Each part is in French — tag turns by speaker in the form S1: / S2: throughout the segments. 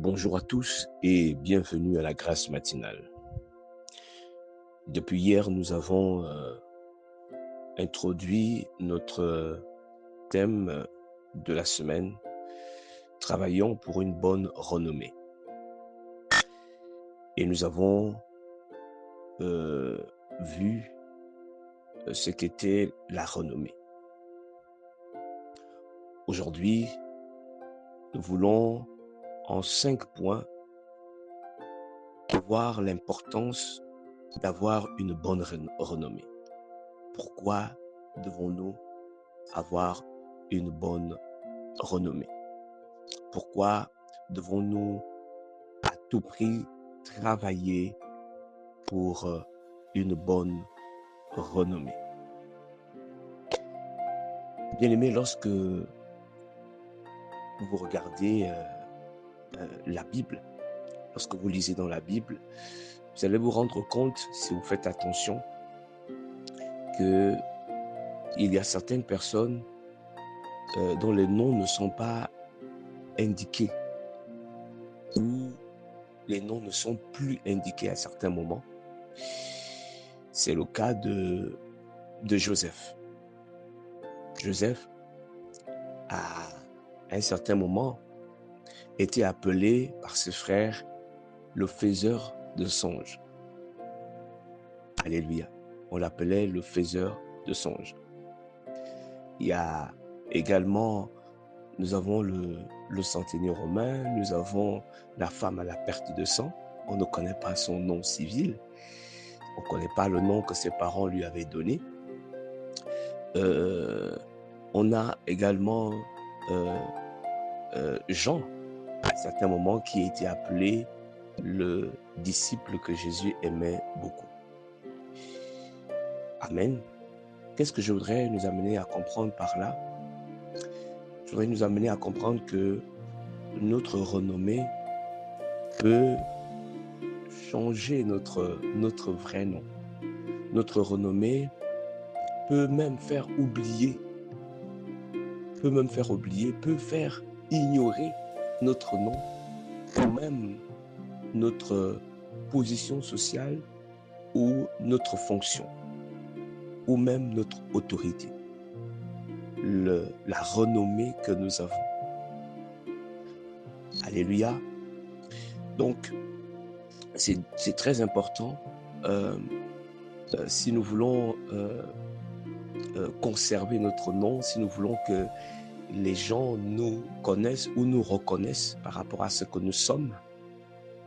S1: Bonjour à tous et bienvenue à la grâce matinale. Depuis hier, nous avons introduit notre thème de la semaine, travaillons pour une bonne renommée. Et nous avons euh, vu ce qu'était la renommée. Aujourd'hui, nous voulons en 5 points voir l'importance d'avoir une bonne renommée. Pourquoi devons-nous avoir une bonne renommée? Pourquoi devons-nous à tout prix travailler pour une bonne renommée? Bien-aimés, lorsque vous regardez la Bible, lorsque vous lisez dans la Bible, vous allez vous rendre compte, si vous faites attention, qu'il y a certaines personnes dont les noms ne sont pas indiqués ou les noms ne sont plus indiqués à certains moments. C'est le cas de Joseph. Joseph, à un certain moment, était appelé par ses frères le faiseur de songes. Alléluia. On l'appelait le faiseur de songes. Il y a également, nous avons le centenier romain, nous avons la femme à la perte de sang. On ne connaît pas son nom civil. On ne connaît pas le nom que ses parents lui avaient donné. On a également Jean, à certains moments, qui a été appelé le disciple que Jésus aimait beaucoup. Amen. Qu'est-ce que je voudrais nous amener à comprendre par là? Je voudrais nous amener à comprendre que notre renommée peut changer notre vrai nom. Notre renommée peut même faire oublier, peut faire ignorer notre nom ou même notre position sociale ou notre fonction ou même notre autorité. La renommée que nous avons. Alléluia. Donc, c'est très important si nous voulons conserver notre nom, si nous voulons que les gens nous connaissent ou nous reconnaissent par rapport à ce que nous sommes.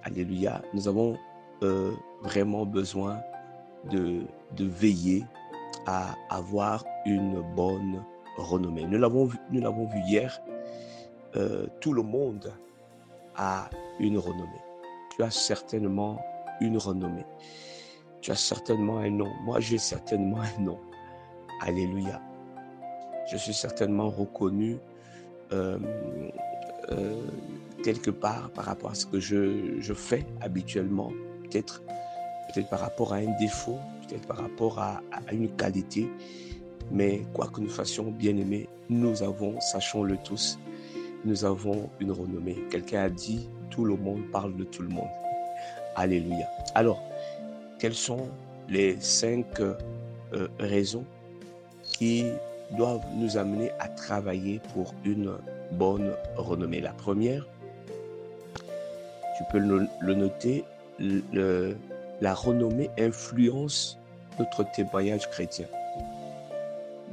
S1: Alléluia. Nous avons vraiment besoin de veiller à avoir une bonne renommée. Nous l'avons vu hier, tout le monde a une renommée. Tu as certainement une renommée. Tu as certainement un nom. Moi, j'ai certainement un nom. Alléluia. Je suis certainement reconnu quelque part par rapport à ce que je fais habituellement. Peut-être par rapport à un défaut, peut-être par rapport à une qualité. Mais quoi que nous fassions, bien-aimés, nous avons, sachons-le tous, nous avons une renommée. Quelqu'un a dit, tout le monde parle de tout le monde. Alléluia. Alors, quelles sont les 5 raisons qui doivent nous amener à travailler pour une bonne renommée? La première, tu peux le noter, la renommée influence notre témoignage chrétien.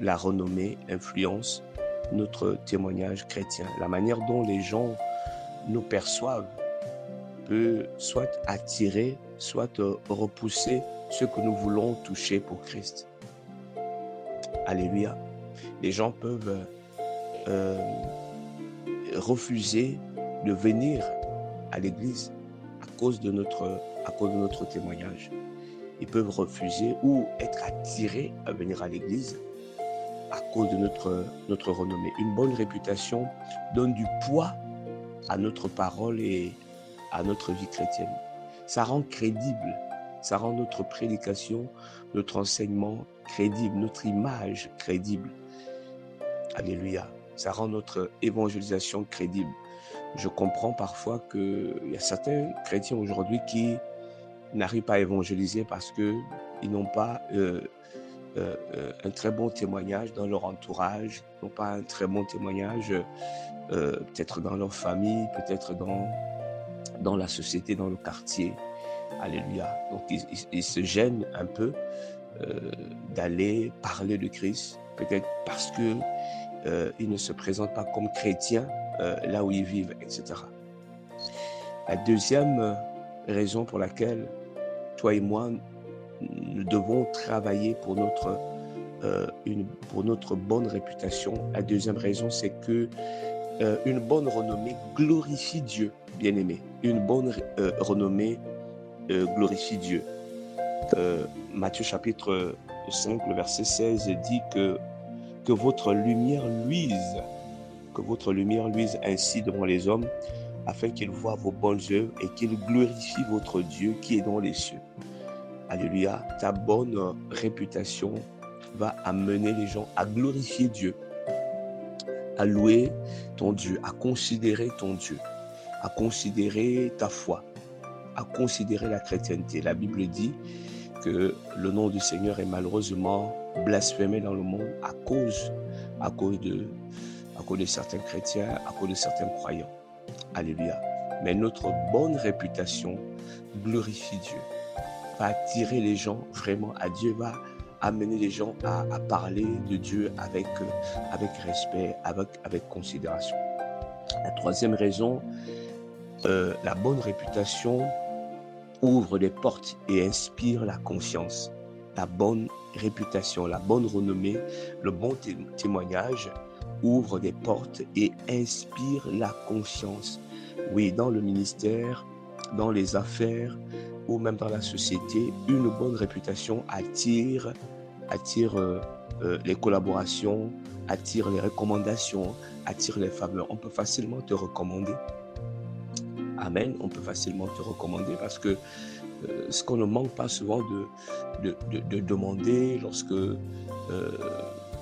S1: La renommée influence notre témoignage chrétien. La manière dont les gens nous perçoivent peut soit attirer, soit repousser ce que nous voulons toucher pour Christ. Alléluia. Les gens peuvent refuser de venir à l'église à cause de notre témoignage. Ils peuvent refuser ou être attirés à venir à l'église à cause de notre renommée. Une bonne réputation donne du poids à notre parole et à notre vie chrétienne. Ça rend crédible, ça rend notre prédication, notre enseignement crédible, notre image crédible. Alléluia. Ça rend notre évangélisation crédible. Je comprends parfois qu'il y a certains chrétiens aujourd'hui qui n'arrivent pas à évangéliser parce qu'ils n'ont pas un très bon témoignage dans leur entourage, n'ont pas un très bon témoignage peut-être dans leur famille, peut-être dans la société, dans le quartier. Alléluia. Donc ils se gênent un peu euh, d'aller parler de Christ, peut-être parce que ils ne se présentent pas comme chrétiens là où ils vivent, etc. La deuxième raison pour laquelle toi et moi, nous devons travailler pour notre bonne réputation. La deuxième raison, c'est que une bonne renommée glorifie Dieu, bien-aimé. Une bonne renommée glorifie Dieu. Matthieu chapitre 5, le verset 16 dit que votre lumière luise ainsi devant les hommes, afin qu'ils voient vos bonnes œuvres et qu'ils glorifient votre Dieu qui est dans les cieux. Alléluia. Ta bonne réputation va amener les gens à glorifier Dieu, à louer ton Dieu, à considérer ton Dieu, à considérer ta foi, à considérer la chrétienté. La Bible dit que le nom du Seigneur est malheureusement blasphémé dans le monde à cause de certains chrétiens, à cause de certains croyants. Alléluia. Mais notre bonne réputation glorifie Dieu, va attirer les gens vraiment à Dieu, va amener les gens à parler de Dieu avec respect, avec considération. La troisième raison, la bonne réputation ouvre des portes et inspire la confiance. La bonne réputation, la bonne renommée, le bon témoignage ouvre des portes et inspire la confiance. Oui, dans le ministère, dans les affaires ou même dans la société, une bonne réputation attire les collaborations, attire les recommandations, attire les faveurs. On peut facilement te recommander. Amen. On peut facilement te recommander parce que ce qu'on ne manque pas souvent de demander lorsque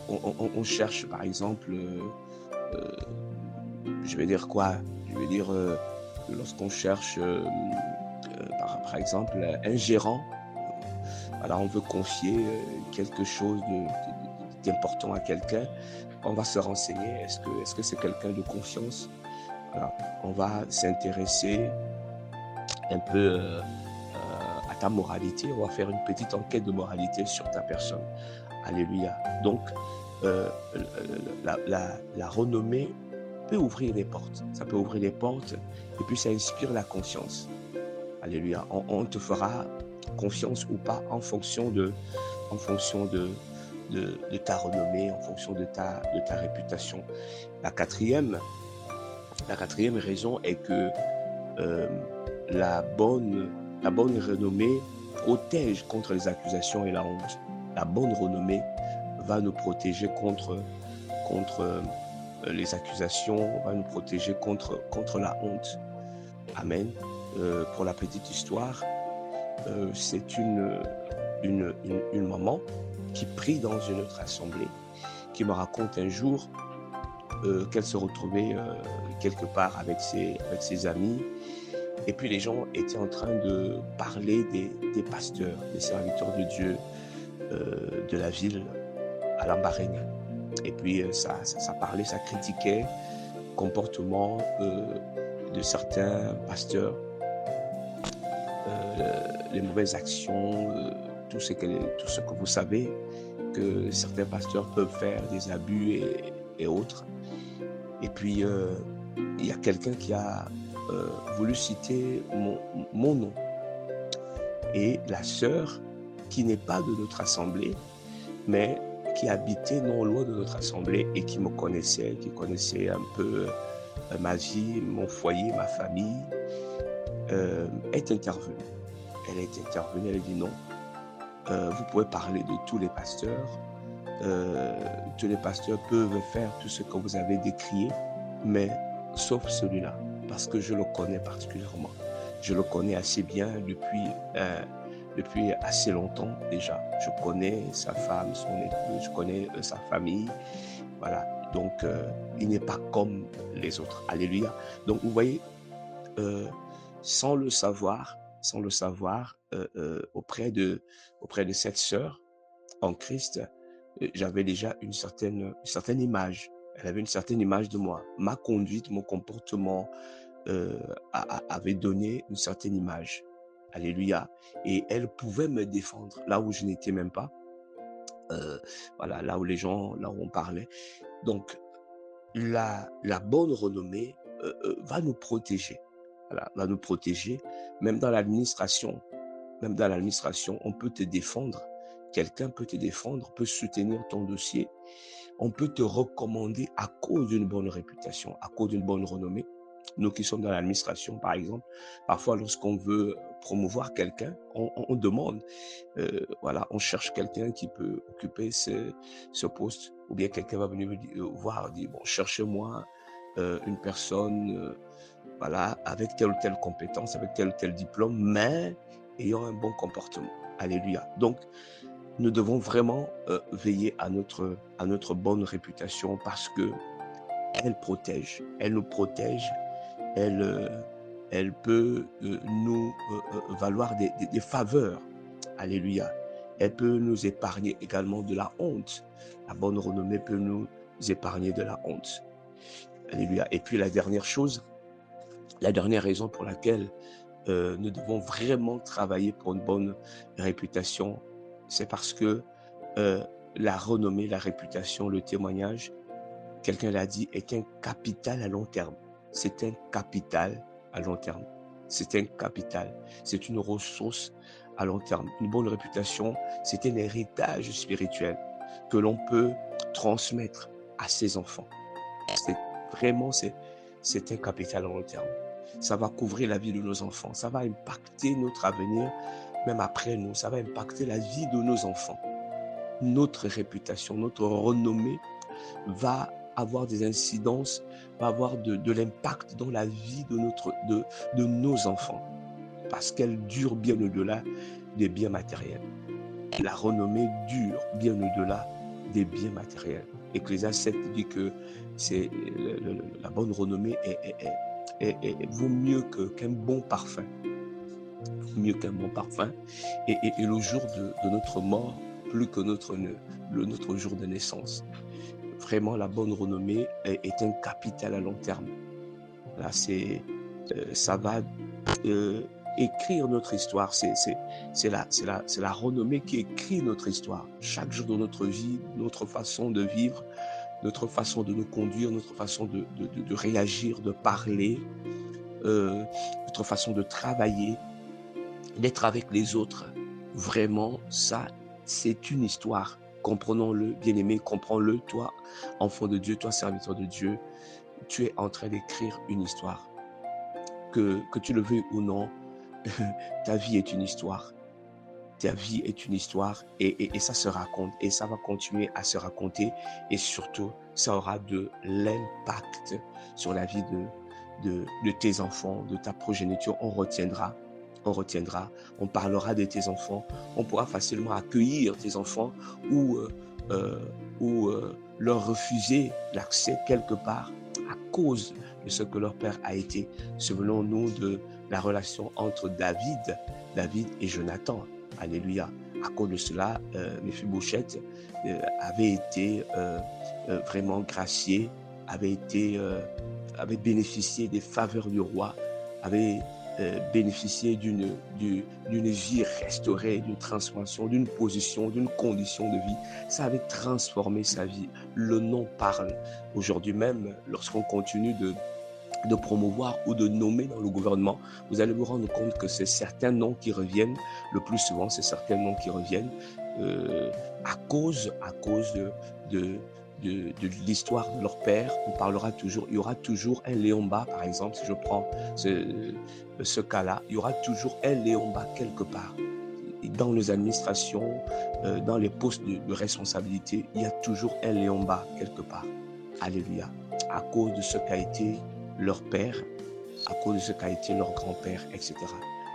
S1: on cherche, par exemple, je vais dire quoi? Je vais dire lorsqu'on cherche, par exemple, un gérant. Voilà, on veut confier quelque chose d'important à quelqu'un. On va se renseigner. Est-ce que c'est quelqu'un de confiance? Voilà. On va s'intéresser un peu à ta moralité. On va faire une petite enquête de moralité sur ta personne. Alléluia. Donc, la renommée peut ouvrir des portes. Ça peut ouvrir des portes et puis ça inspire la confiance. Alléluia. On te fera confiance ou pas en fonction de ta renommée, en fonction de ta réputation. La quatrième raison est que la bonne renommée protège contre les accusations et la honte. La bonne renommée va nous protéger contre les accusations, va nous protéger contre la honte. Amen. Pour la petite histoire, c'est une maman qui prie dans une autre assemblée, qui me raconte un jour qu'elle se retrouvait quelque part avec ses amis, et puis les gens étaient en train de parler des pasteurs, des serviteurs de Dieu de la ville à Lambaréné. Et puis ça parlait, ça critiquait le comportement de certains pasteurs, les mauvaises actions, tout ce que vous savez que certains pasteurs peuvent faire, des abus et autres. Et puis, il y a quelqu'un qui a voulu citer mon nom. Et la sœur, qui n'est pas de notre assemblée, mais qui habitait non loin de notre assemblée et qui me connaissait, qui connaissait un peu ma vie, mon foyer, ma famille, est intervenue. Elle est intervenue, elle a dit non. Vous pouvez parler de tous les pasteurs. Tous les pasteurs peuvent faire tout ce que vous avez décrié, mais sauf celui-là, parce que je le connais particulièrement. Je le connais assez bien depuis assez longtemps déjà. Je connais sa femme, son époux, je connais sa famille. Voilà. Donc, il n'est pas comme les autres. Alléluia. Donc, vous voyez, euh, sans le savoir, auprès de cette sœur en Christ, j'avais déjà une certaine image. Elle avait une certaine image de moi. Ma conduite, mon comportement euh, avait donné une certaine image. Alléluia. Et elle pouvait me défendre là où je n'étais même pas. Euh, voilà, là où on parlait. Donc, la bonne renommée va nous protéger. Voilà, va nous protéger. Même dans l'administration, on peut te défendre. Quelqu'un peut te défendre, peut soutenir ton dossier. On peut te recommander à cause d'une bonne réputation, à cause d'une bonne renommée. Nous qui sommes dans l'administration, par exemple, parfois lorsqu'on veut promouvoir quelqu'un, on demande, voilà, on cherche quelqu'un qui peut occuper ce poste, ou bien quelqu'un va venir voir, dire, bon, cherchez-moi une personne, voilà, avec telle ou telle compétence, avec tel ou tel diplôme, mais ayant un bon comportement. Alléluia. Donc, nous devons vraiment veiller à notre bonne réputation parce que elle nous protège, elle, elle peut nous valoir des faveurs. Alléluia. Elle peut nous épargner également de la honte. La bonne renommée peut nous épargner de la honte. Alléluia. Et puis la dernière chose, la dernière raison pour laquelle nous devons vraiment travailler pour une bonne réputation, c'est parce que euh, la renommée, la réputation, le témoignage, quelqu'un l'a dit, est un capital à long terme. C'est un capital à long terme. C'est un capital. C'est une ressource à long terme. Une bonne réputation, c'est un héritage spirituel que l'on peut transmettre à ses enfants. C'est vraiment, c'est un capital à long terme. Ça va couvrir la vie de nos enfants. Ça va impacter notre avenir, même après nous. Ça va impacter la vie de nos enfants. Notre réputation, notre renommée va avoir des incidences, va avoir de l'impact dans la vie de nos enfants. Parce qu'elle dure bien au-delà des biens matériels. La renommée dure bien au-delà des biens matériels. Ecclésiaste 7 dit que c'est la bonne renommée vaut mieux qu'un bon parfum. Mieux qu'un bon parfum. Et le jour de notre mort, plus que notre jour de naissance. Vraiment, la bonne renommée est un capital à long terme. Là, ça va écrire notre histoire. C'est la renommée qui écrit notre histoire. Chaque jour de notre vie, notre façon de vivre, notre façon de nous conduire, notre façon de réagir, de parler, notre façon de travailler, d'être avec les autres. Vraiment, ça, c'est une histoire. Comprenons-le, bien-aimé, comprends-le, toi, enfant de Dieu, toi, serviteur de Dieu, tu es en train d'écrire une histoire. Que tu le veuilles ou non, ta vie est une histoire. Ta vie est une histoire et ça se raconte et ça va continuer à se raconter et surtout, ça aura de l'impact sur la vie de tes enfants, de ta progéniture. On parlera de tes enfants, on pourra facilement accueillir tes enfants ou, euh, leur refuser l'accès quelque part à cause de ce que leur père a été. Souvenons-nous de la relation entre David et Jonathan. Alléluia. À cause de cela, Méphibosheth avait été vraiment gracié, avait bénéficié des faveurs du roi, avait bénéficié d'une vie restaurée, d'une transformation, d'une position, d'une condition de vie. Ça avait transformé sa vie. Le nom parle. Aujourd'hui même, lorsqu'on continue de promouvoir ou de nommer dans le gouvernement, vous allez vous rendre compte que c'est certains noms qui reviennent, le plus souvent c'est certains noms qui reviennent à cause de l'histoire de leur père. On parlera toujours, il y aura toujours un Léon-Bas, par exemple, si je prends ce cas-là, il y aura toujours un Léon-Bas quelque part. Dans les administrations, dans les postes de responsabilité, il y a toujours un Léon-Bas quelque part. Alléluia. À cause de ce qu'a été leur père, à cause de ce qu'a été leur grand-père, etc.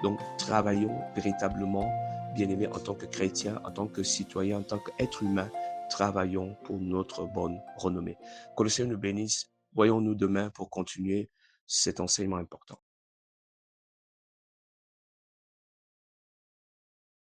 S1: Donc, travaillons véritablement, bien-aimés, en tant que chrétiens, en tant que citoyens, en tant qu'êtres humains, travaillons pour notre bonne renommée. Que le Seigneur nous bénisse. Voyons-nous demain pour continuer cet enseignement important.